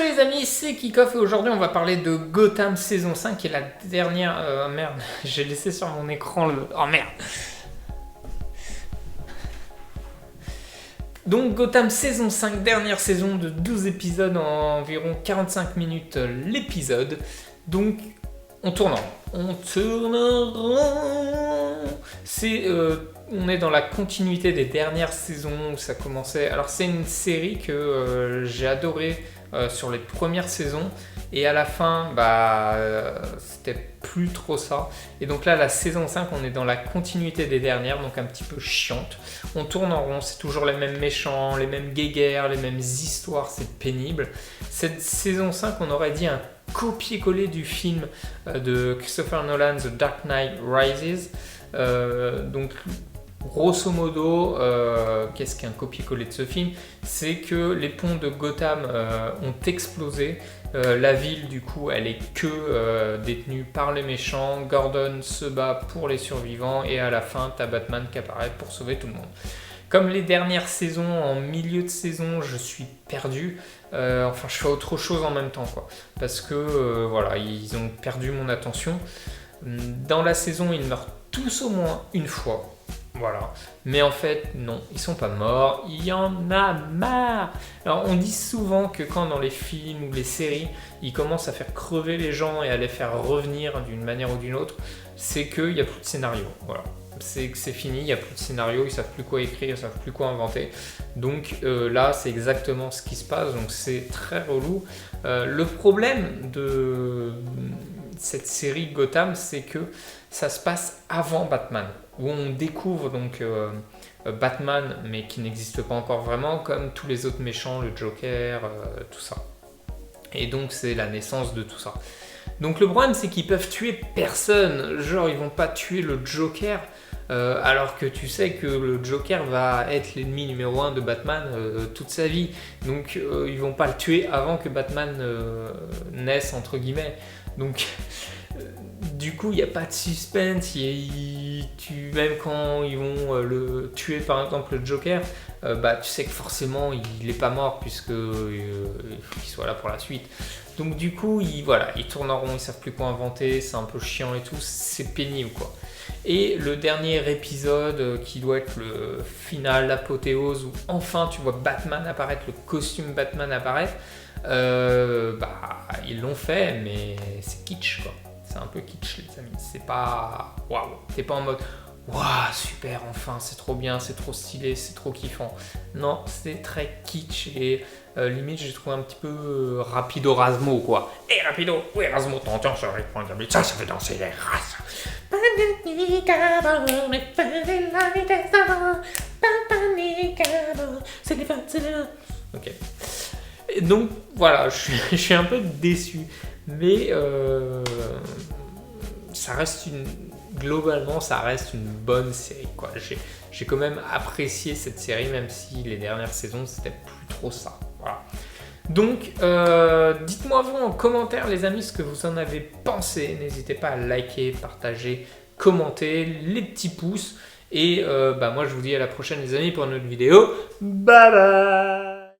Salut les amis, c'est Kickoff et aujourd'hui on va parler de Gotham saison 5 qui est la dernière... merde, j'ai laissé sur mon écran le... Oh merde. Donc Gotham saison 5, dernière saison de 12 épisodes en environ 45 minutes l'épisode. Donc on tourne en rond. On tourne en rond. On est dans la continuité des dernières saisons où ça commençait. Alors c'est une série que j'ai adorée sur les premières saisons et à la fin c'était plus trop ça. Et donc là la saison 5 on est dans la continuité des dernières, donc un petit peu chiante. On tourne en rond, c'est toujours les mêmes méchants, les mêmes guéguerres, les mêmes histoires, c'est pénible. Cette saison 5 on aurait dit un copier-coller du film de Christopher Nolan, The Dark Knight Rises. Donc grosso modo, qu'est-ce qu'un copier-coller de ce film? C'est que les ponts de Gotham ont explosé. La ville, du coup, elle est que détenue par les méchants. Gordon se bat pour les survivants et à la fin, t'as Batman qui apparaît pour sauver tout le monde. Comme les dernières saisons, en milieu de saison, je suis perdu. Je fais autre chose en même temps, quoi. Parce que, voilà, ils ont perdu mon attention. Dans la saison, ils meurent tous au moins une fois. Voilà. Mais en fait, non, ils sont pas morts. Il y en a marre. Alors, on dit souvent que quand dans les films ou les séries, ils commencent à faire crever les gens et à les faire revenir d'une manière ou d'une autre, c'est qu'il n'y a plus de scénario. Voilà. C'est que c'est fini, il n'y a plus de scénario, ils savent plus quoi écrire, ils savent plus quoi inventer. Donc là, c'est exactement ce qui se passe, donc c'est très relou. Le problème de cette série Gotham, c'est que ça se passe avant Batman, où on découvre donc Batman, mais qui n'existe pas encore vraiment, comme tous les autres méchants, le Joker, tout ça. Et donc c'est la naissance de tout ça. Donc le problème, c'est qu'ils peuvent tuer personne. Genre, ils vont pas tuer le Joker, alors que tu sais que le Joker va être l'ennemi numéro 1 de Batman toute sa vie. Donc ils vont pas le tuer avant que Batman naisse, entre guillemets. Donc du coup, il n'y a pas de suspense. Même quand ils vont le tuer, par exemple le Joker, tu sais que forcément il n'est pas mort puisque il faut qu'il soit là pour la suite. Donc du coup, ils tournent en rond, ils savent plus quoi inventer, c'est un peu chiant et tout, c'est pénible quoi. Et le dernier épisode qui doit être le final, l'apothéose, où enfin tu vois Batman apparaître, le costume Batman apparaître, ils l'ont fait, mais c'est kitsch quoi. C'est un peu kitsch les amis, c'est pas waouh, t'es pas en mode waouh super enfin c'est trop bien, c'est trop stylé, c'est trop kiffant. Non, c'est très kitsch et limite j'ai trouvé un petit peu rapido Rasmo quoi. Et rapido, oui Rasmo, t'entends ce rythme de ça fait danser les races. Ok. Et donc voilà, je suis un peu déçu. Mais globalement, ça reste une bonne série, quoi. J'ai quand même apprécié cette série, même si les dernières saisons, c'était plus trop ça. Voilà. Donc, dites-moi vous en commentaire, les amis, ce que vous en avez pensé. N'hésitez pas à liker, partager, commenter, les petits pouces. Et moi, je vous dis à la prochaine, les amis, pour une autre vidéo. Bye bye!